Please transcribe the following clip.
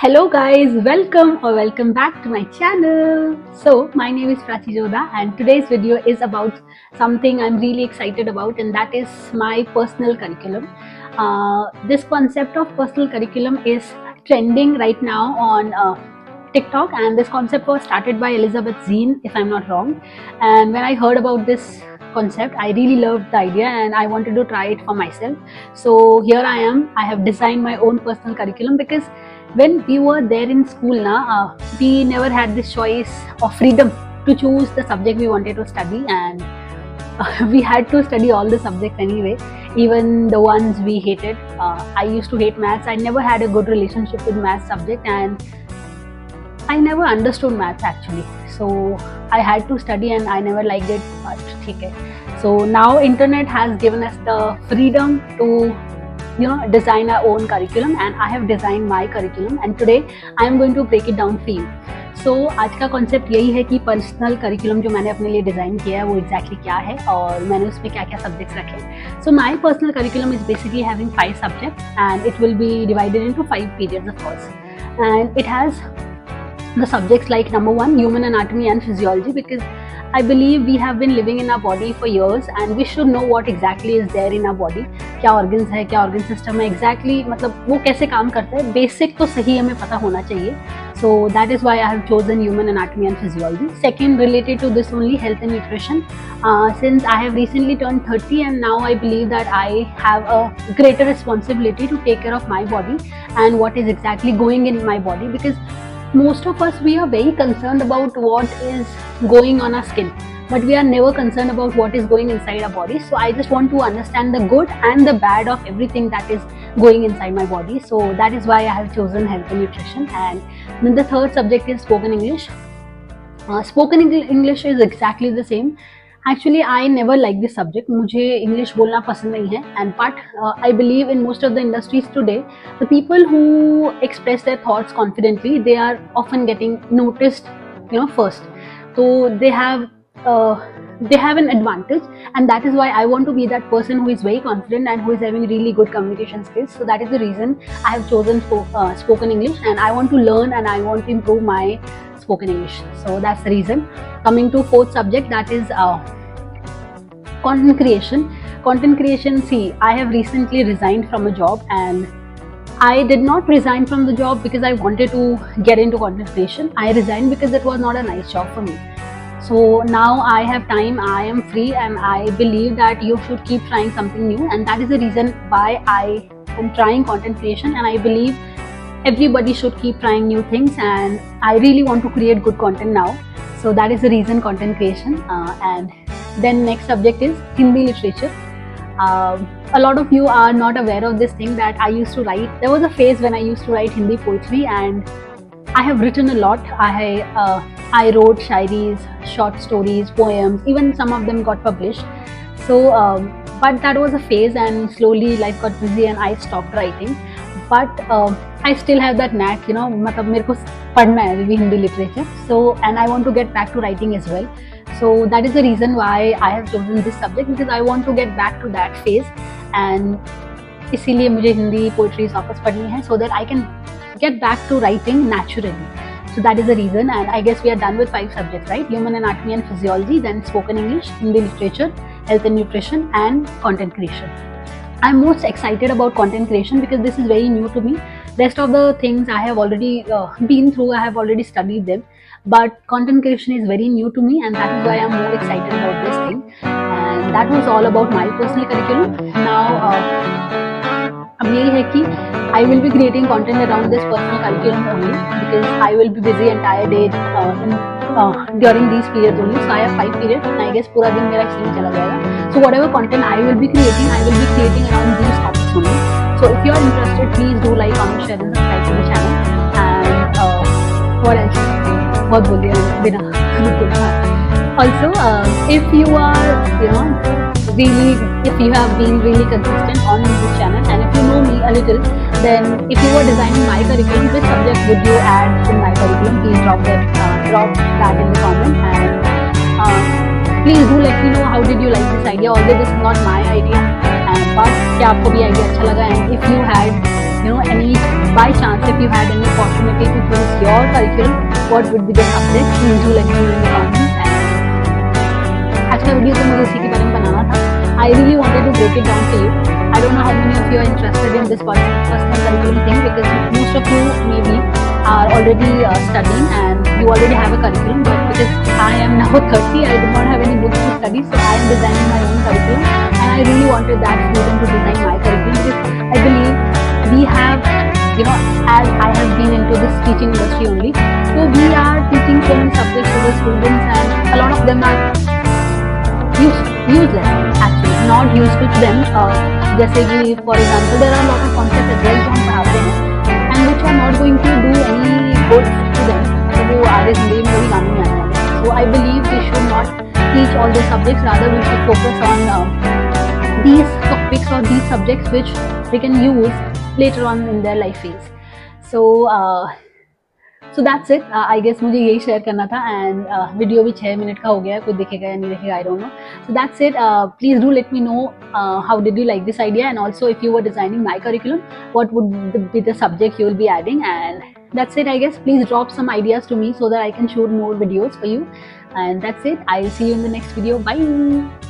Hello guys, welcome back to my channel. So my name is Prachi Joda and today's video is about something I'm really excited about, and that is my personal curriculum. This concept of personal curriculum is trending right now on TikTok, and this concept was started by Elizabeth Zine, if I'm not wrong. And when I heard about this concept, I really loved the idea and I wanted to try it for myself. So here I am. I have designed my own personal curriculum because when we were there in school we never had this choice or freedom to choose the subject we wanted to study, and we had to study all the subjects anyway, even the ones we hated. I used to hate maths. I never had a good relationship with maths subject, and I never understood maths actually. So I had to study and I never liked it, but okay. So now internet has given us the freedom to design our own curriculum, and I have designed my curriculum and today I am going to break it down for you. So आज का concept यही है कि personal curriculum जो मैंने अपने लिए design किया है वो एग्जैक्टली क्या है और मैंने उसमें क्या क्या सब्जेक्ट्स रखे. So my personal curriculum is basically having 5 subjects and it will be divided into 5 periods of course, and it has the subjects like number 1, human anatomy and physiology, because I believe we have been living in our body for years and we should know what exactly is there in our body. क्या organs है, क्या organ system है exactly, मतलब वो कैसे काम करता है, basic तो सही हमें पता होना चाहिए. So that is why I have chosen human anatomy and physiology. Second, related to this only, health and nutrition. Since I have recently turned 30 and now I believe that I have a greater responsibility to take care of my body and what is exactly going in my body, because most of us, we are very concerned about what is going on our skin, but we are never concerned about what is going inside our body. So I just want to understand the good and the bad of everything that is going inside my body. So that is why I have chosen health and nutrition. And then the third subject is spoken English. Spoken English is exactly the same. Actually, I never like this subject. मुझे English बोलना पसंद नहीं है. And but I believe in most of the industries today, the people who express their thoughts confidently, they are often getting noticed, first. So they have an advantage, and that is why I want to be that person who is very confident and who is having really good communication skills. So that is the reason I have chosen spoken English, and I want to learn and I want to improve my spoken English. So that's the reason. Coming to fourth subject, that is content creation. Content creation, see, I have recently resigned from a job, and I did not resign from the job because I wanted to get into content creation. I resigned because it was not a nice job for me. So now I have time, I am free, and I believe that you should keep trying something new, and that is the reason why I am trying content creation. And I believe everybody should keep trying new things, and I really want to create good content now. So that is the reason content creation. And then next subject is Hindi literature. A lot of you are not aware of this thing that I used to write. There was a phase when I used to write Hindi poetry, and I have written a lot. I wrote shairis, short stories, poems, even some of them got published. So but that was a phase, and slowly life got busy and I stopped writing. But I still have that knack, मतलब मेरे को पढ़ना है अभी Hindi literature. So and I want to get back to writing as well. So that is the reason why I have chosen this subject, because I want to get back to that phase, and इसीलिए मुझे Hindi poetries वापस पढ़नी है, so that I can get back to writing naturally. So that is the reason, and I guess we are done with 5 subjects, right? Human anatomy and physiology, then spoken English, Hindi literature, health and nutrition, and content creation. I'm most excited about content creation because this is very new to me. Rest of the things I have already been through, I have already studied them, but content creation is very new to me, and that is why I'm more excited about this thing. And that was all about my personal curriculum. Now अब यही है कि I will be creating content around this personal curriculum only, because I will be busy entire day during these periods only. So I have 5 periods, and I guess पूरा दिन मेरा इसी में चला जाएगा. So whatever content I will be creating around these topics only. So if you are interested, please do like, comment, share, and subscribe to the channel. And what else? बहुत बोल दिया बिना Also, if you are, if you have been really consistent on this channel, and if you know me a little, then if you were designing my curriculum, which subject would you add in my curriculum? Please drop that in the comment, and please do let me know how did you like this idea. Although this is not my idea, but क्या आपको भी idea अच्छा लगा, and if you had any by chance if you had any opportunity to choose your curriculum, what would be the subject? Please do let me know in the comments. And आज का video तो मुझे इसी के बारे में बनाना था. I really wanted to break it down to you. I don't know how many of you are interested in this personal curriculum thing, because most of you maybe are already studying and you already have a curriculum, but because I am now 30, I do not have any books to study, so I am designing my own curriculum, and I really wanted that freedom to design my curriculum, because I believe we have, as I have been into this teaching industry only, so we are teaching so many subjects to the students, and a lot of them are useless actually, not useful to them. जैसे कि for example there are a lot of concepts that जो हम पढ़ाते हैं and which are not going to do any good to them, तो वो आगे जिंदगी में कभी काम नहीं आने वाले. So I believe we should not teach all those subjects, rather we should focus on these topics or these subjects which they can use later on in their life phase. So that's it. I guess मुझे यही share करना था, and video भी 6 minute का हो गया है, कोई देखेगा या नहीं देखेगा, I don't know. So that's it. Please do let me know how did you like this idea, and also if you were designing my curriculum, what would be the subject you will be adding. And that's it, I guess. Please drop some ideas to me so that I can shoot more videos for you. And that's it. I'll see you in the next video. Bye.